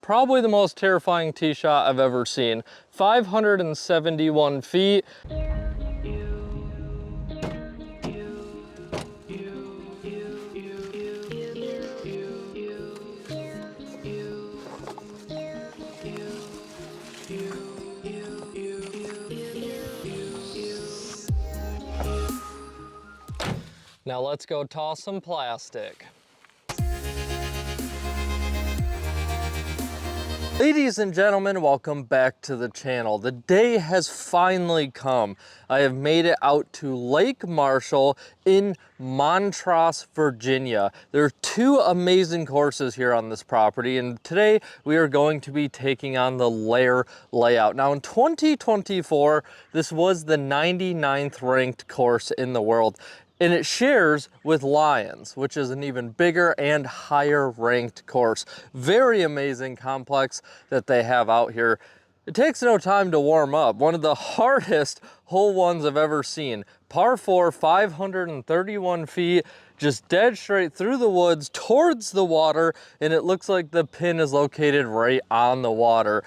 Probably the most terrifying tee shot I've ever seen. 571 feet. Now let's go toss some plastic. Ladies and gentlemen, welcome back to the channel. The day has finally come. I have made it out to Lake Marshall in Montross, Virginia. There are two amazing courses here on this property, and today we are going to be taking on the Lair layout. Now in 2024, this was the 99th ranked course in the world. And it shares with Lions, which is an even bigger and higher ranked course. Very amazing complex that they have out here. It takes no time to warm up. One of the hardest hole ones I've ever seen. Par 4, 531 feet, just dead straight through the woods towards the water, and it looks like the pin is located right on the water.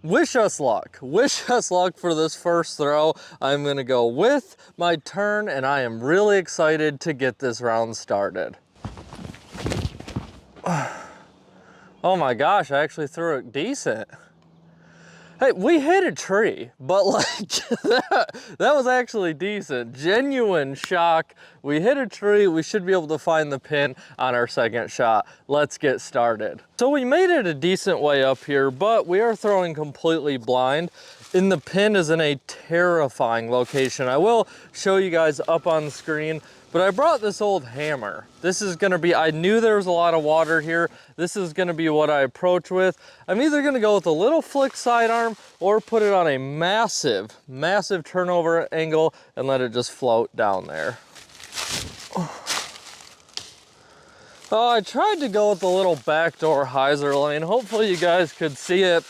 Wish us luck. Wish us luck for this first throw. I'm gonna go with my turn, and I am really excited to get this round started. Oh my gosh, I actually threw it decent. Hey, we hit a tree, but like that was actually decent. Genuine shock. We hit a tree. We should be able to find the pin on our second shot. Let's get started. So we made it a decent way up here, but we are throwing completely blind. And the pin is in a terrifying location. I will show you guys up on the screen, but I brought this old hammer. This is gonna be, I knew there was a lot of water here. This is gonna be what I approach with. I'm either gonna go with a little flick sidearm or put it on a massive, massive turnover angle and let it just float down there. Oh, I tried to go with the little backdoor hyzer lane. Hopefully you guys could see it.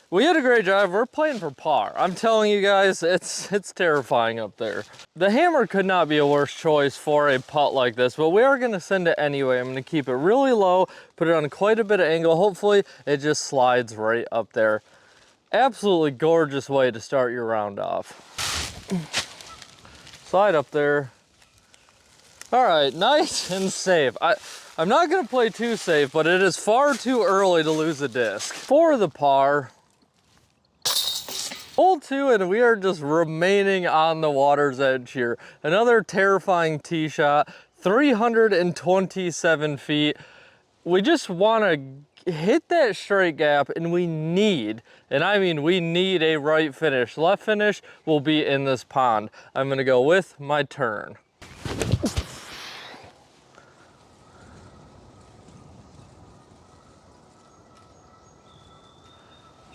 We had a great drive. We're playing for par. I'm telling you guys, it's terrifying up there. The hammer could not be a worse choice for a putt like this, but we are gonna send it anyway. I'm gonna keep it really low, put it on quite a bit of angle. Hopefully it just slides right up there. Absolutely gorgeous way to start your round off. Slide up there. All right, nice and safe. I'm not gonna play too safe, but it is far too early to lose a disc. For the par, hole 2, and we are just remaining on the water's edge here. Another terrifying tee shot, 327 feet. We just wanna hit that straight gap, and we need, and I mean we need, a right finish. Left finish will be in this pond. I'm gonna go with my turn.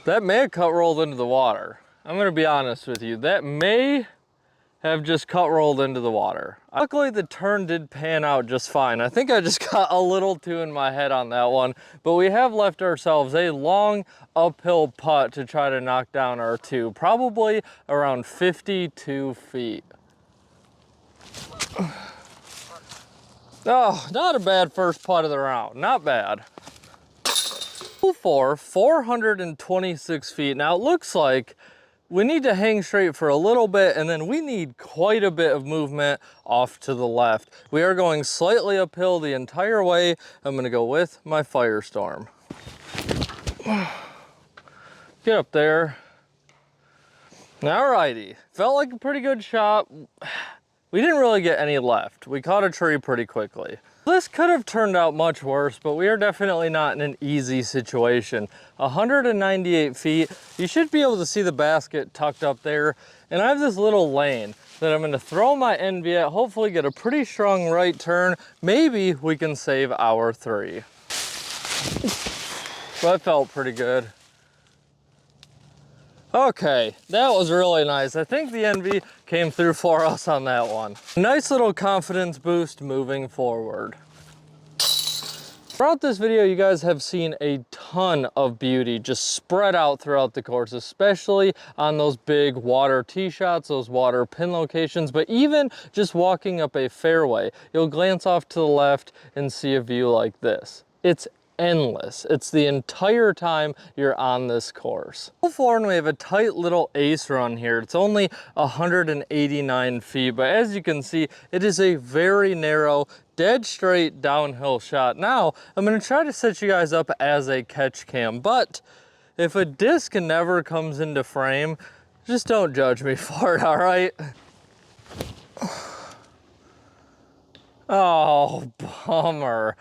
That may have cut rolled into the water. I'm gonna be honest with you. That may have just cut rolled into the water. Luckily the turn did pan out just fine. I think I just got a little too in my head on that one, but we have left ourselves a long uphill putt to try to knock down our 2, probably around 52 feet. Oh, not a bad first putt of the round, not bad. 426 feet. Now it looks like we need to hang straight for a little bit, and then we need quite a bit of movement off to the left. We are going slightly uphill the entire way. I'm gonna go with my Firestorm. Get up there. Alrighty, felt like a pretty good shot. We didn't really get any left. We caught a tree pretty quickly. This could have turned out much worse, but we are definitely not in an easy situation. 198 feet, you should be able to see the basket tucked up there. And I have this little lane that I'm gonna throw my NV at, hopefully get a pretty strong right turn. Maybe we can save our 3. That felt pretty good. Okay, that was really nice. I think the NV came through for us on that one. Nice little confidence boost moving forward. Throughout this video, you guys have seen a ton of beauty just spread out throughout the course, especially on those big water tee shots, those water pin locations, but even just walking up a fairway, you'll glance off to the left and see a view like this. It's endless. It's the entire time you're on this course. Hole 4, and we have a tight little ace run here. It's only 189 feet, but as you can see, it is a very narrow, dead straight downhill shot. Now, I'm gonna try to set you guys up as a catch cam, but if a disc never comes into frame, just don't judge me for it, all right? Oh, bummer.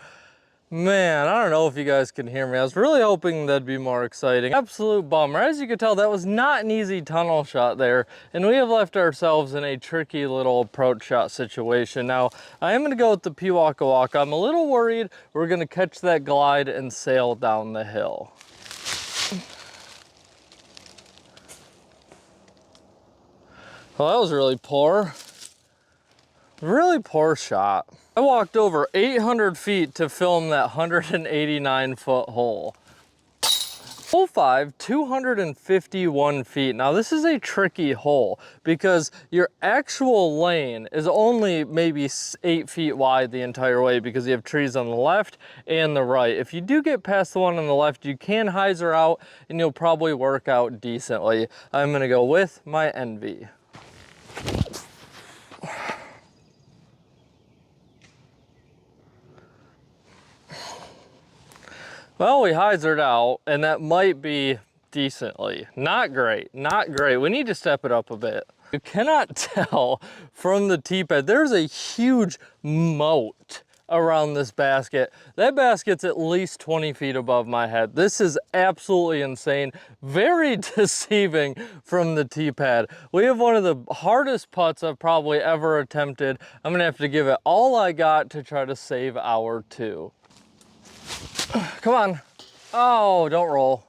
Man, I don't know if you guys can hear me. I was really hoping that'd be more exciting. Absolute bummer. As you can tell, that was not an easy tunnel shot there, and we have left ourselves in a tricky little approach shot situation. Now, I am gonna go with the P-Waka Waka. I'm a little worried we're gonna catch that glide and sail down the hill. Well, that was really poor. Really poor shot. I walked over 800 feet to film that 189-foot hole. Hole 5, 251 feet. Now this is a tricky hole because your actual lane is only maybe 8 feet wide the entire way because you have trees on the left and the right. If you do get past the one on the left, you can hyzer out and you'll probably work out decently. I'm gonna go with my Envy. Well, we hyzered out, and that might be decently. Not great, not great. We need to step it up a bit. You cannot tell from the tee pad, there's a huge moat around this basket. That basket's at least 20 feet above my head. This is absolutely insane. Very deceiving from the tee pad. We have one of the hardest putts I've probably ever attempted. I'm gonna have to give it all I got to try to save our 2. Come on. Oh, don't roll.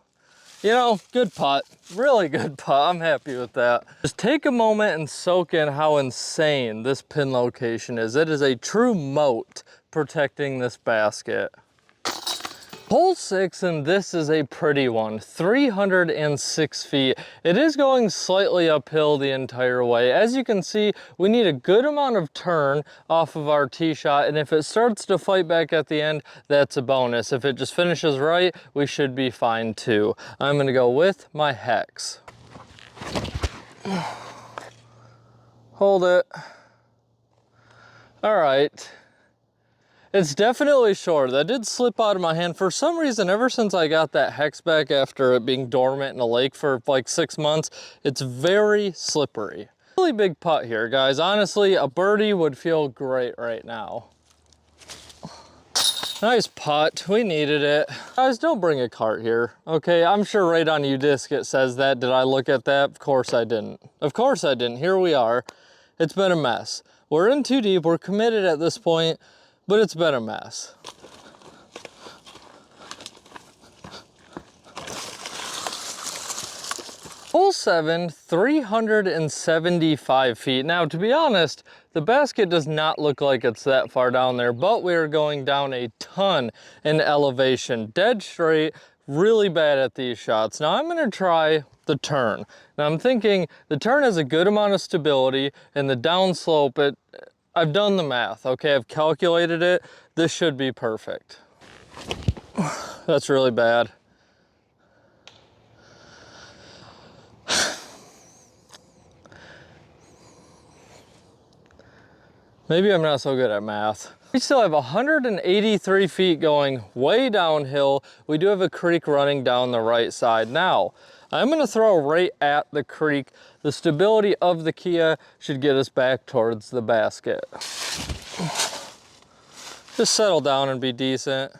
You know, good putt. Really good putt. I'm happy with that. Just take a moment and soak in how insane this pin location is. It is a true moat protecting this basket. Hole 6, and this is a pretty one, 306 feet. It is going slightly uphill the entire way. As you can see, we need a good amount of turn off of our tee shot, and if it starts to fight back at the end, that's a bonus. If it just finishes right, we should be fine too. I'm gonna go with my Hex. Hold it. All right. It's definitely short. That did slip out of my hand. For some reason, ever since I got that Hex back after it being dormant in a lake for like 6 months, it's very slippery. Really big putt here, guys. Honestly, a birdie would feel great right now. Nice putt, we needed it. Guys, don't bring a cart here, okay? I'm sure right on UDisc it says that. Did I look at that? Of course I didn't. Of course I didn't. Here we are. It's been a mess. We're in too deep, we're committed at this point, but it's been a mess. Hole 7, 375 feet. Now, to be honest, the basket does not look like it's that far down there, but we are going down a ton in elevation, dead straight, really bad at these shots. Now, I'm gonna try the turn. Now, I'm thinking the turn has a good amount of stability, and the downslope, I've done the math, okay? I've calculated it. This should be perfect. That's really bad. Maybe I'm not so good at math. We still have 183 feet going way downhill. We do have a creek running down the right side. Now, I'm gonna throw right at the creek. The stability of the Kia should get us back towards the basket. Just settle down and be decent.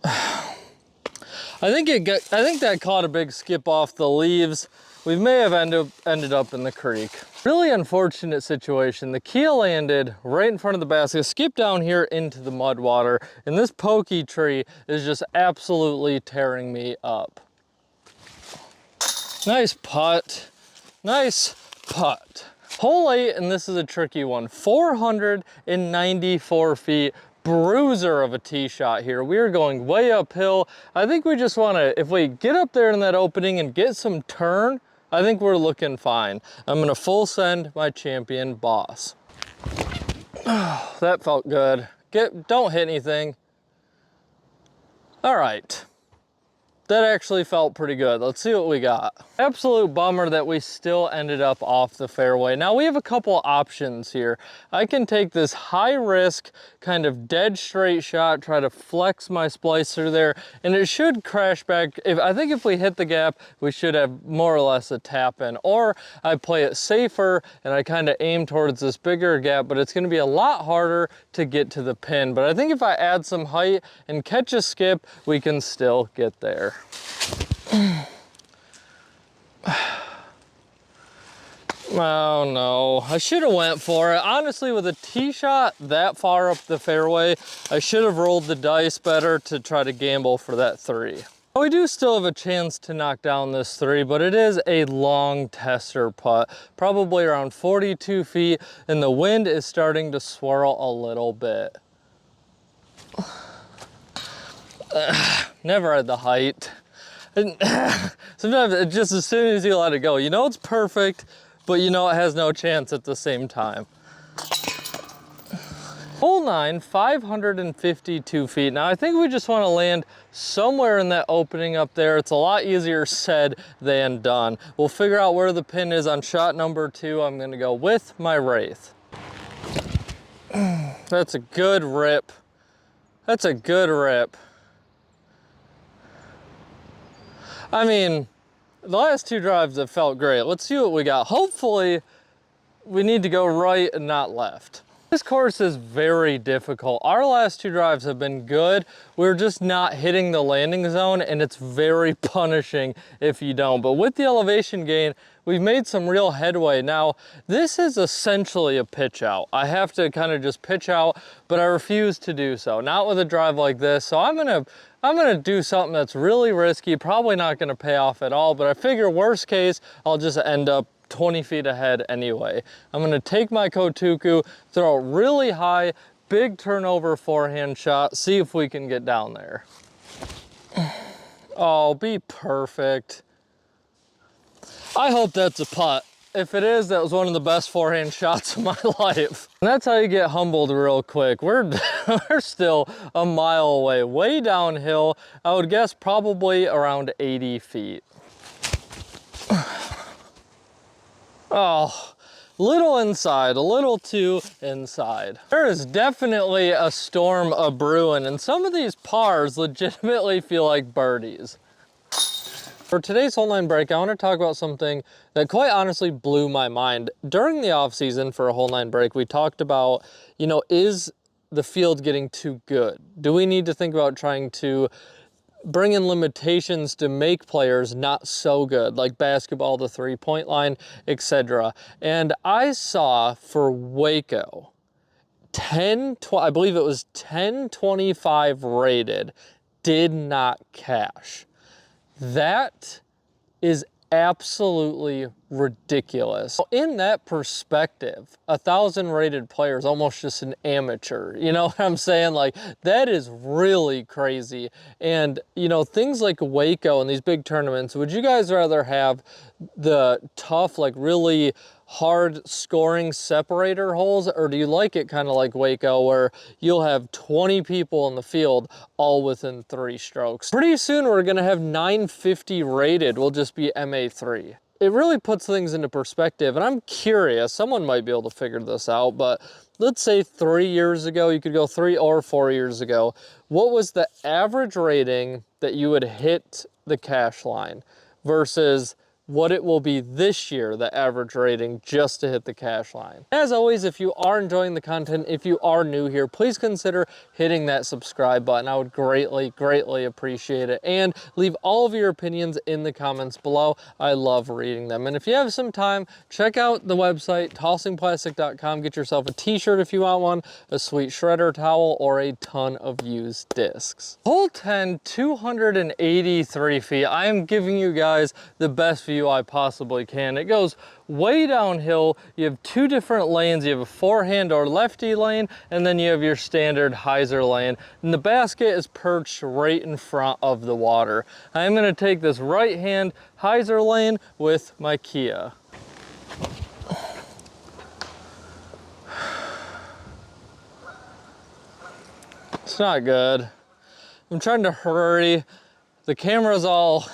I think that caught a big skip off the leaves. We may have ended up in the creek. Really unfortunate situation. The Kia landed right in front of the basket, skipped down here into the mud water, and this pokey tree is just absolutely tearing me up. Nice putt. Nice putt. Hole 8, and this is a tricky one. 494 feet. Bruiser of a tee shot here. We are going way uphill. I think we just want to, if we get up there in that opening and get some turn, I think we're looking fine. I'm gonna full send my champion boss. Oh, that felt good. Don't hit anything. All right. That actually felt pretty good. Let's see what we got. Absolute bummer that we still ended up off the fairway. Now we have a couple options here. I can take this high risk, kind of dead straight shot, try to flex my splice through there, and it should crash back. I think if we hit the gap, we should have more or less a tap in. Or I play it safer and I kind of aim towards this bigger gap, but it's gonna be a lot harder to get to the pin. But I think if I add some height and catch a skip, we can still get there. Oh no, I should have went for it. Honestly, with a tee shot that far up the fairway, I should have rolled the dice better to try to gamble for that 3. We do still have a chance to knock down this 3, but it is a long tester putt, probably around 42 feet, and the wind is starting to swirl a little bit. Never had the height. Sometimes it just, as soon as you let it go, you know it's perfect, but you know it has no chance at the same time. Hole 9, 552 feet. Now I think we just want to land somewhere in that opening up there. It's a lot easier said than done. We'll figure out where the pin is on shot number 2. I'm going to go with my Wraith. That's a good rip. That's a good rip. I mean, the last 2 drives have felt great. Let's see what we got. Hopefully, we need to go right and not left. This course is very difficult. Our last 2 drives have been good. We're just not hitting the landing zone, and it's very punishing if you don't. But with the elevation gain, we've made some real headway. Now, this is essentially a pitch out. I have to kind of just pitch out, but I refuse to do so. Not with a drive like this. So I'm gonna do something that's really risky, probably not gonna pay off at all, but I figure worst case, I'll just end up 20 feet ahead anyway. I'm gonna take my Kotuku, throw it really high, big turnover forehand shot, see if we can get down there. Oh, be perfect. I hope that's a putt. If it is, that was one of the best forehand shots of my life. And that's how you get humbled real quick. We're still a mile away, way downhill. I would guess probably around 80 feet. Oh, little inside, a little too inside. There is definitely a storm a-brewing, and some of these pars legitimately feel like birdies. For today's hole 9 break, I want to talk about something that quite honestly blew my mind. During the off season for a hole 9 break, we talked about, you know, is the field getting too good? Do we need to think about trying to bring in limitations to make players not so good, like basketball, the 3-point line, etc. And I saw for Waco, I believe it was 1025 rated, did not cash. That is absolutely ridiculous. In that perspective, 1,000 rated player is almost just an amateur. You know what I'm saying? Like, that is really crazy. And, you know, things like Waco and these big tournaments, would you guys rather have the tough, like really hard scoring separator holes, or do you like it kind of like Waco where you'll have 20 people in the field all within 3 strokes? Pretty soon we're gonna have 950 rated will just be MA3. It really puts things into perspective, and I'm curious, someone might be able to figure this out, but let's say 3 years ago, you could go 3 or 4 years ago, what was the average rating that you would hit the cash line versus what it will be this year, the average rating, just to hit the cash line. As always, if you are enjoying the content, if you are new here, please consider hitting that subscribe button. I would greatly, greatly appreciate it. And leave all of your opinions in the comments below. I love reading them. And if you have some time, check out the website, tossingplastic.com. Get yourself a t-shirt if you want one, a sweet shredder towel, or a ton of used discs. Hole 10, 283 feet. I am giving you guys the best view I possibly can. It goes way downhill. You have 2 different lanes. You have a forehand or lefty lane, and then you have your standard hyzer lane. And the basket is perched right in front of the water. I'm going to take this right hand hyzer lane with my Kia. It's not good. I'm trying to hurry. The camera's all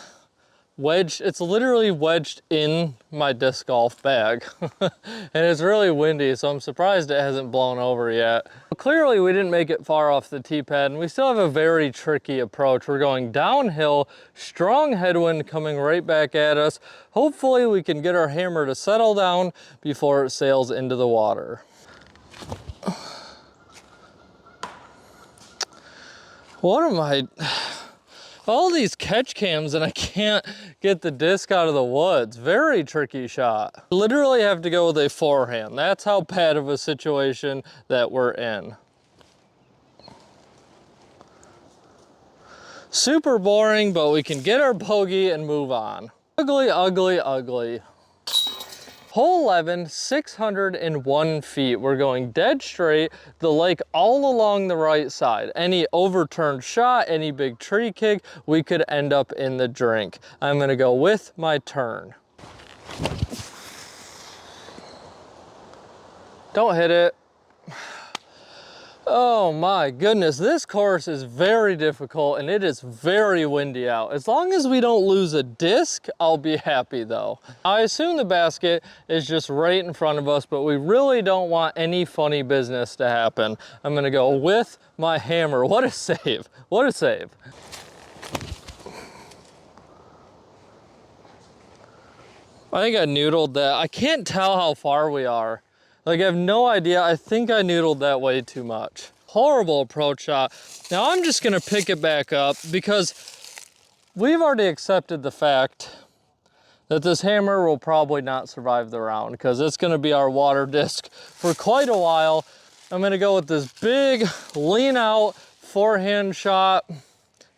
wedged. It's literally wedged in my disc golf bag. And it's really windy, so I'm surprised it hasn't blown over yet. Clearly we didn't make it far off the tee pad, and we still have a very tricky approach. We're going downhill, strong headwind coming right back at us. Hopefully we can get our hammer to settle down before it sails into the water. What am I? All these catch cams and I can't get the disc out of the woods. Very tricky shot. Literally have to go with a forehand. That's how bad of a situation that we're in. Super boring, but we can get our bogey and move on. Ugly, ugly, ugly. Hole 11, 601 feet. We're going dead straight, the lake all along the right side. Any overturned shot, any big tree kick, we could end up in the drink. I'm gonna go with my turn. Don't hit it. Oh my goodness, this course is very difficult and it is very windy out. As long as we don't lose a disc, I'll be happy though. I assume the basket is just right in front of us, but we really don't want any funny business to happen. I'm gonna go with my hammer. What a save, what a save. I think I noodled that. I can't tell how far we are. Like, I have no idea. I think I noodled that way too much. Horrible approach shot. Now I'm just gonna pick it back up because we've already accepted the fact that this hammer will probably not survive the round because it's gonna be our water disc for quite a while. I'm gonna go with this big lean out forehand shot.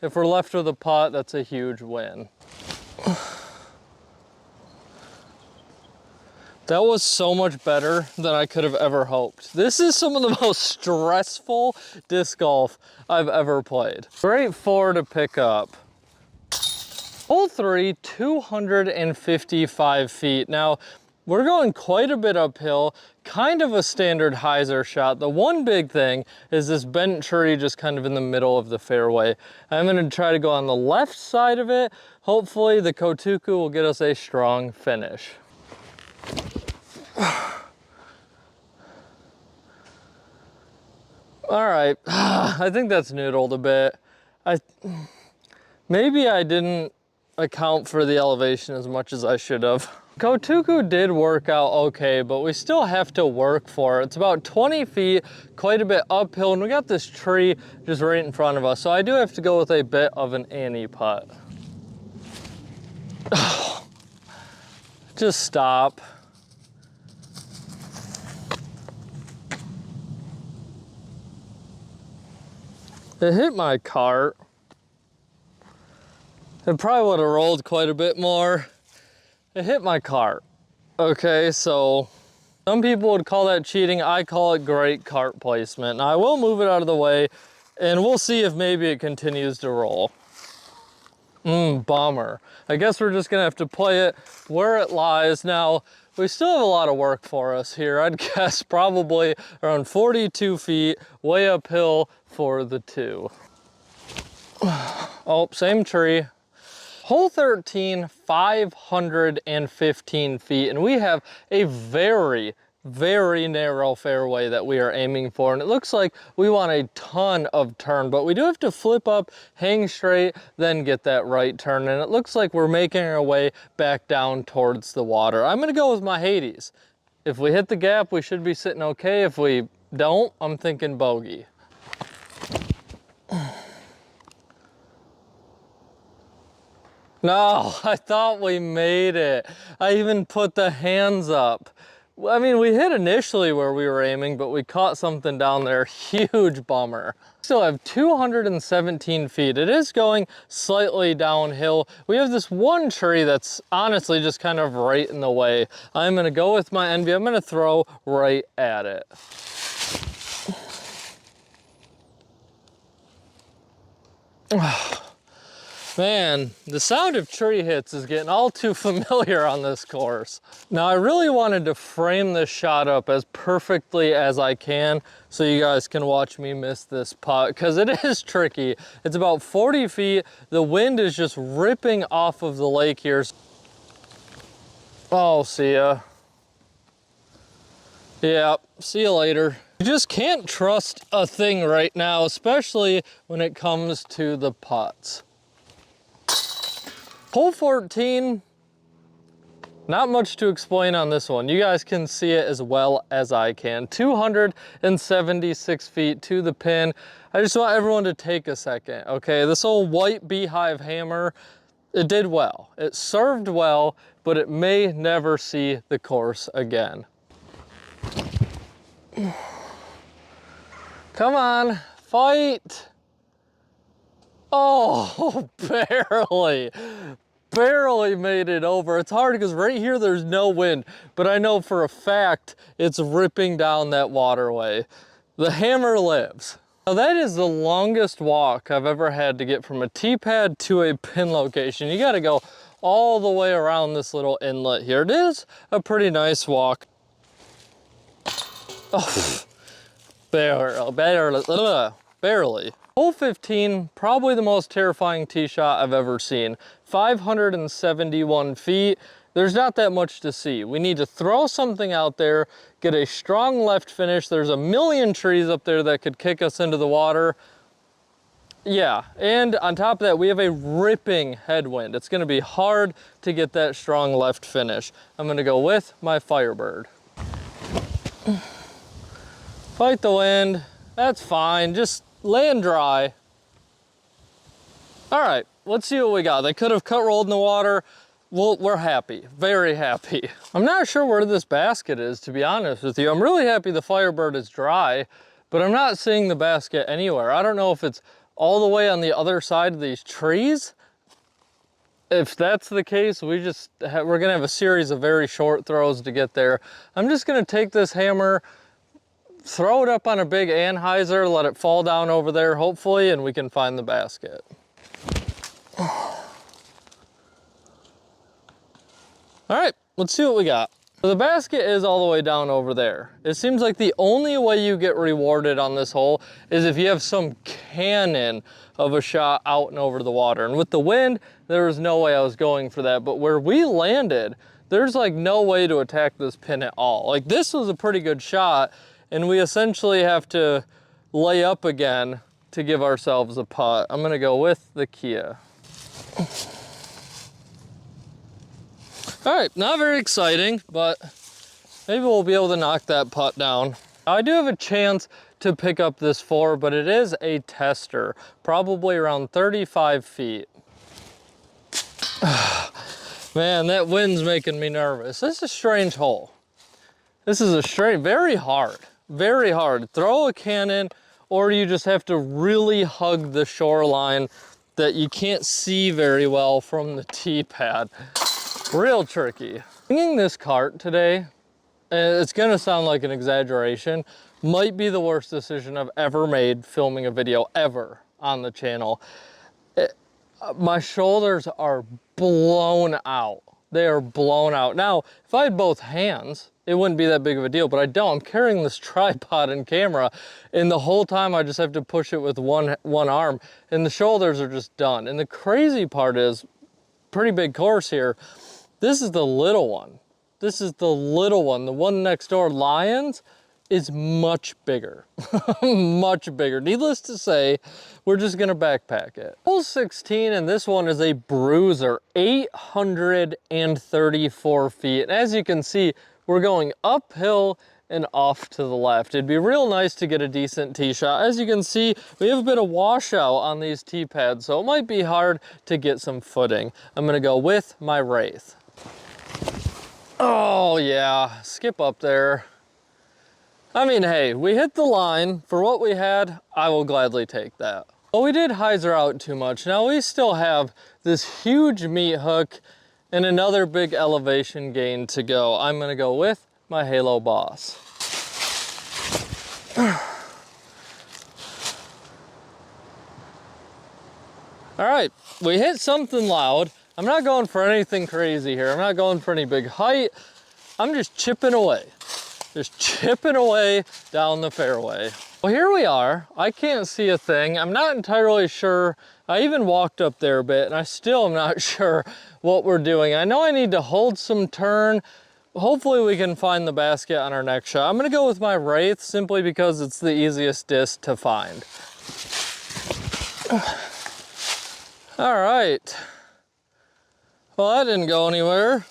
If we're left with a putt, that's a huge win. That was so much better than I could have ever hoped. This is some of the most stressful disc golf I've ever played. Great 4 to pick up. Hole 3, 255 feet. Now, we're going quite a bit uphill, kind of a standard hyzer shot. The one big thing is this bent tree just kind of in the middle of the fairway. I'm gonna try to go on the left side of it. Hopefully the Kotuku will get us a strong finish. All right, I think that's noodled a bit. Maybe I didn't account for the elevation as much as I should have. Kotuku did work out okay, but we still have to work for it. It's about 20 feet, quite a bit uphill, and we got this tree just right in front of us, so I do have to go with a bit of an Annie putt. Just stop. It hit my cart. It probably would have rolled quite a bit more. It hit my cart. Okay, so some people would call that cheating. I call it great cart placement. Now I will move it out of the way and we'll see if maybe it continues to roll. Bummer. I guess we're just gonna have to play it where it lies. Now, we still have a lot of work for us here. I'd guess probably around 42 feet, way uphill for the 2. Oh, same tree. Hole 13, 515 feet, and we have a very narrow fairway that we are aiming for, and it looks like we want a ton of turn, but we do have to flip up, hang straight, then get that right turn, and it looks like we're making our way back down towards the water. I'm gonna go with my Hades. If we hit the gap, we should be sitting okay. If we don't, I'm thinking bogey. No, I thought we made it. I even put the hands up. I mean, we hit initially where we were aiming, but we caught something down there. Huge bummer. Still have 217 feet. It is going slightly downhill. We have this one tree that's honestly just kind of right in the way. I'm gonna go with my Envy. I'm gonna throw right at it. Man, the sound of tree hits is getting all too familiar on this course. Now, I really wanted to frame this shot up as perfectly as I can so you guys can watch me miss this putt, because it is tricky. It's about 40 feet. The wind is just ripping off of the lake here. Oh, see ya. Yeah, see you later. You just can't trust a thing right now, especially when it comes to the putts. Hole 14, not much to explain on this one. You guys can see it as well as I can. 276 feet to the pin. I just want everyone to take a second, okay? This old white beehive hammer, it did well. It served well, but it may never see the course again. Come on, fight. Oh, barely made it over. It's hard because right here there's no wind, but I know for a fact it's ripping down that waterway. The hammer lives. Now that is the longest walk I've ever had to get from a tee pad to a pin location. You gotta go all the way around this little inlet here. It is a pretty nice walk. Oh, barely. Hole 15, probably the most terrifying tee shot I've ever seen. 571 feet. There's not that much to see. We need to throw something out there, get a strong left finish. There's a million trees up there that could kick us into the water. Yeah, and on top of that, we have a ripping headwind. It's gonna be hard to get that strong left finish. I'm gonna go with my Firebird. Fight the wind, that's fine, just laying dry. All right, let's see what we got. They could have cut rolled in the water. Well, we're happy, very happy. I'm not sure where this basket is, to be honest with you. I'm really happy the Firebird is dry, but I'm not seeing the basket anywhere. I don't know if it's all the way on the other side of these trees. If that's the case, we're gonna have a series of very short throws to get there. I'm just gonna take this hammer, throw it up on a big anhyzer, let it fall down over there, hopefully, and we can find the basket. All right, let's see what we got. So the basket is all the way down over there. It seems like the only way you get rewarded on this hole is if you have some cannon of a shot out and over the water. And with the wind, there was no way I was going for that. But where we landed, there's like no way to attack this pin at all. Like this was a pretty good shot, and we essentially have to lay up again to give ourselves a putt. I'm gonna go with the Kia. All right, not very exciting, but maybe we'll be able to knock that putt down. I do have a chance to pick up this 4, but it is a tester, probably around 35 feet. Man, that wind's making me nervous. This is a strange hole. This is a strange, very hard. Very hard. Throw a cannon, or you just have to really hug the shoreline that you can't see very well from the tee pad. Real tricky. Bringing this cart today, it's gonna sound like an exaggeration, might be the worst decision I've ever made filming a video ever on the channel. My shoulders are blown out. They are blown out. Now, if I had both hands, it wouldn't be that big of a deal, but I don't. I'm carrying this tripod and camera, and the whole time I just have to push it with one arm, and the shoulders are just done. And the crazy part is, pretty big course here, this is the little one. This is the little one. The one next door, Lions, is much bigger, much bigger. Needless to say, we're just gonna backpack it. Hole 16, and this one is a bruiser, 834 feet. And as you can see, we're going uphill and off to the left. It'd be real nice to get a decent tee shot. As you can see, we have a bit of washout on these tee pads, so it might be hard to get some footing. I'm gonna go with my Wraith. Oh yeah, skip up there. I mean, hey, we hit the line. For what we had, I will gladly take that. Well, we did hyzer out too much. Now we still have this huge meat hook and another big elevation gain to go. I'm gonna go with my Halo Boss. All right, we hit something loud. I'm not going for anything crazy here. I'm not going for any big height. I'm just chipping away. Just chipping away down the fairway. Well, here we are. I can't see a thing. I'm not entirely sure. I even walked up there a bit and I still am not sure what we're doing. I know I need to hold some turn. Hopefully we can find the basket on our next shot. I'm gonna go with my Wraith simply because it's the easiest disc to find. All right. Well, that didn't go anywhere.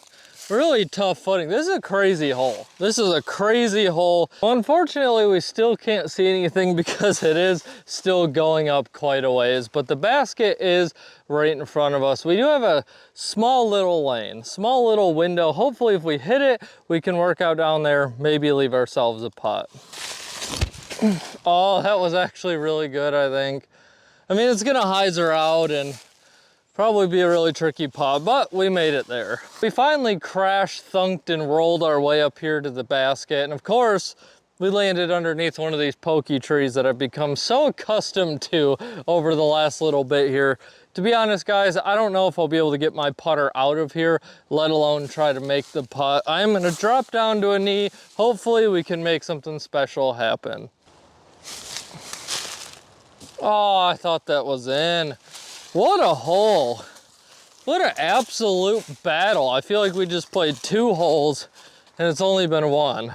Really tough footing. This is a crazy hole. This is a crazy hole. Well, unfortunately, we still can't see anything because it is still going up quite a ways, but the basket is right in front of us. We do have a small little lane, small little window. Hopefully, if we hit it, we can work out down there, maybe leave ourselves a putt. Oh, that was actually really good, I think. I mean, it's gonna hyzer out and probably be a really tricky putt, but we made it there. We finally crashed, thunked, and rolled our way up here to the basket. And of course, we landed underneath one of these pokey trees that I've become so accustomed to over the last little bit here. To be honest, guys, I don't know if I'll be able to get my putter out of here, let alone try to make the putt. I'm gonna drop down to a knee. Hopefully we can make something special happen. Oh, I thought that was in. What a hole. What an absolute battle. I feel like we just played 2 holes and it's only been 1.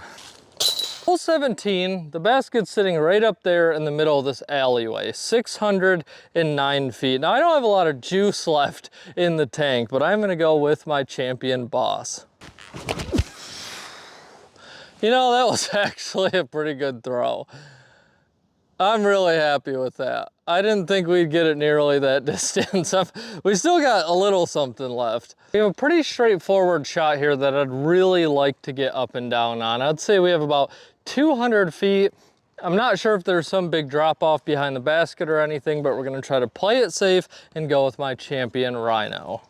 Hole 17, the basket's sitting right up there in the middle of this alleyway, 609 feet. Now I don't have a lot of juice left in the tank, but I'm gonna go with my champion boss. You know, that was actually a pretty good throw. I'm really happy with that. I didn't think we'd get it nearly that distance. We still got a little something left. We have a pretty straightforward shot here that I'd really like to get up and down on. I'd say we have about 200 feet. I'm not sure if there's some big drop off behind the basket or anything, but we're gonna try to play it safe and go with my champion Rhino.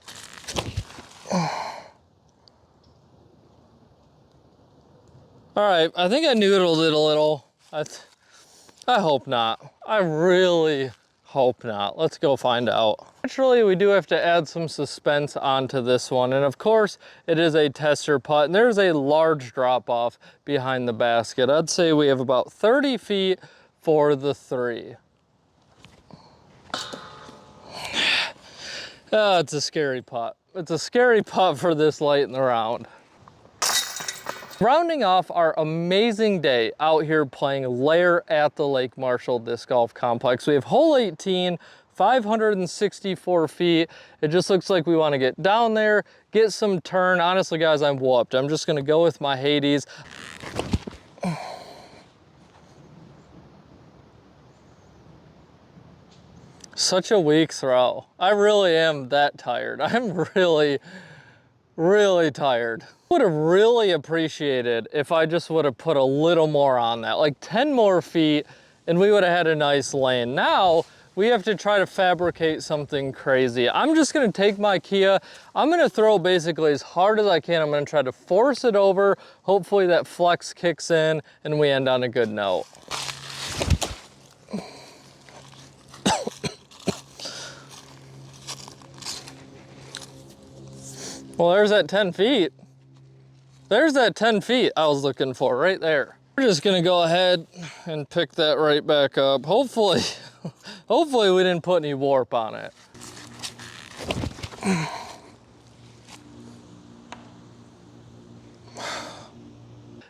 All right, I think I noodled it a little. I hope not. I really hope not. Let's go find out. Naturally, we do have to add some suspense onto this one. And of course, it is a tester putt. And there's a large drop off behind the basket. I'd say we have about 30 feet for the 3. Oh, it's a scary putt. It's a scary putt for this late in the round. Rounding off our amazing day out here playing Lair at the Lake Marshall Disc Golf Complex. We have hole 18, 564 feet. It just looks like we want to get down there, get some turn. Honestly, guys, I'm whooped. I'm just going to go with my Hades. Such a weak throw. I really am that tired. I'm really tired. Would have really appreciated if I just would have put a little more on that, like 10 more feet, and we would have had a nice lane. Now we have to try to fabricate something crazy. I'm just gonna take my Kia. I'm gonna throw basically as hard as I can. I'm gonna try to force it over. Hopefully that flex kicks in and we end on a good note. Well, there's that 10 feet. There's that 10 feet I was looking for right there. We're just gonna go ahead and pick that right back up. Hopefully, hopefully we didn't put any warp on it.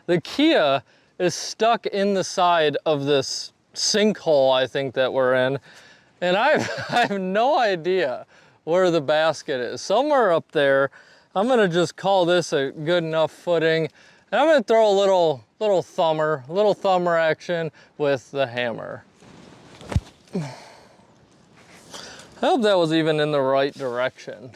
The Kia is stuck in the side of this sinkhole, I think that we're in. And I have no idea where the basket is. Somewhere up there. I'm gonna just call this a good enough footing. And I'm gonna throw a little thumber action with the hammer. I hope that was even in the right direction.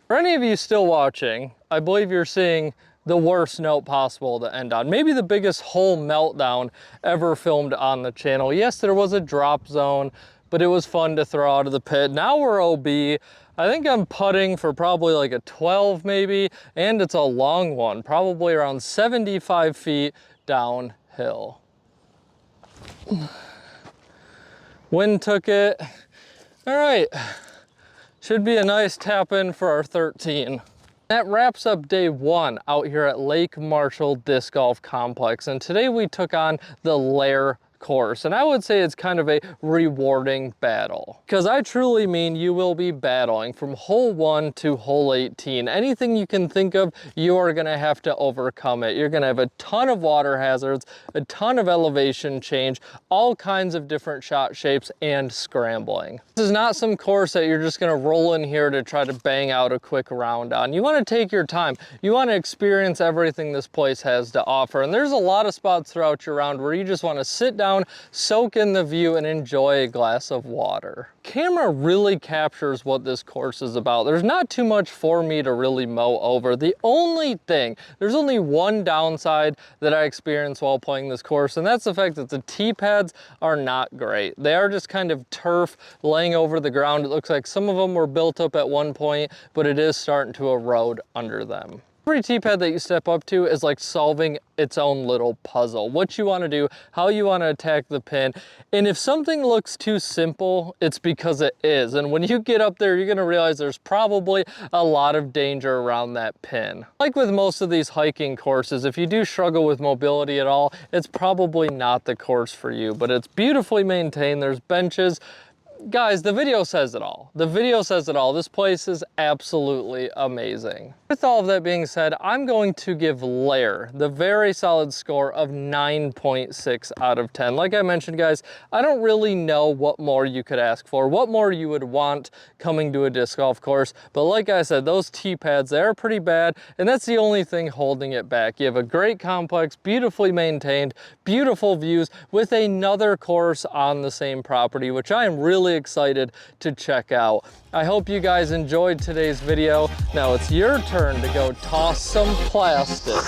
For any of you still watching, I believe you're seeing the worst note possible to end on. Maybe the biggest hole meltdown ever filmed on the channel. Yes, there was a drop zone, but it was fun to throw out of the pit. Now we're OB. I think I'm putting for probably like a 12 maybe, and it's a long one, probably around 75 feet downhill. Wind took it. All right, Should be a nice tap in for our 13. That wraps up day one out here at Lake Marshall Disc Golf Complex. And today we took on the Lair course, and I would say it's kind of a rewarding battle, because I truly mean you will be battling from hole 1 to hole 18. Anything you can think of, you are going to have to overcome it. You're going to have a ton of water hazards, a ton of elevation change, all kinds of different shot shapes, and scrambling. This is not some course that you're just going to roll in here to try to bang out a quick round on. You want to take your time. You want to experience everything this place has to offer, and there's a lot of spots throughout your round where you just want to sit down, soak in the view, and enjoy a glass of water. Camera really captures what this course is about. There's not too much for me to really mow over. There's only one downside that I experienced while playing this course, and that's the fact that the tee pads are not great. They are just kind of turf laying over the ground. It looks like some of them were built up at one point, but it is starting to erode under them. Every tee pad that you step up to is like solving its own little puzzle. What you want to do, how you want to attack the pin. And if something looks too simple, it's because it is. And when you get up there, you're going to realize there's probably a lot of danger around that pin. Like with most of these hiking courses, if you do struggle with mobility at all, it's probably not the course for you. But it's beautifully maintained. There's benches. Guys, the video says it all. The video says it all. This place is absolutely amazing. With all of that being said, I'm going to give Lair the very solid score of 9.6 out of 10. Like I mentioned, guys, I don't really know what more you could ask for, what more you would want coming to a disc golf course. But like I said, those tee pads, they are pretty bad, and that's the only thing holding it back. You have a great complex, beautifully maintained, beautiful views with another course on the same property, which I am really excited to check out. I hope you guys enjoyed today's video. Now it's your turn to go toss some plastic.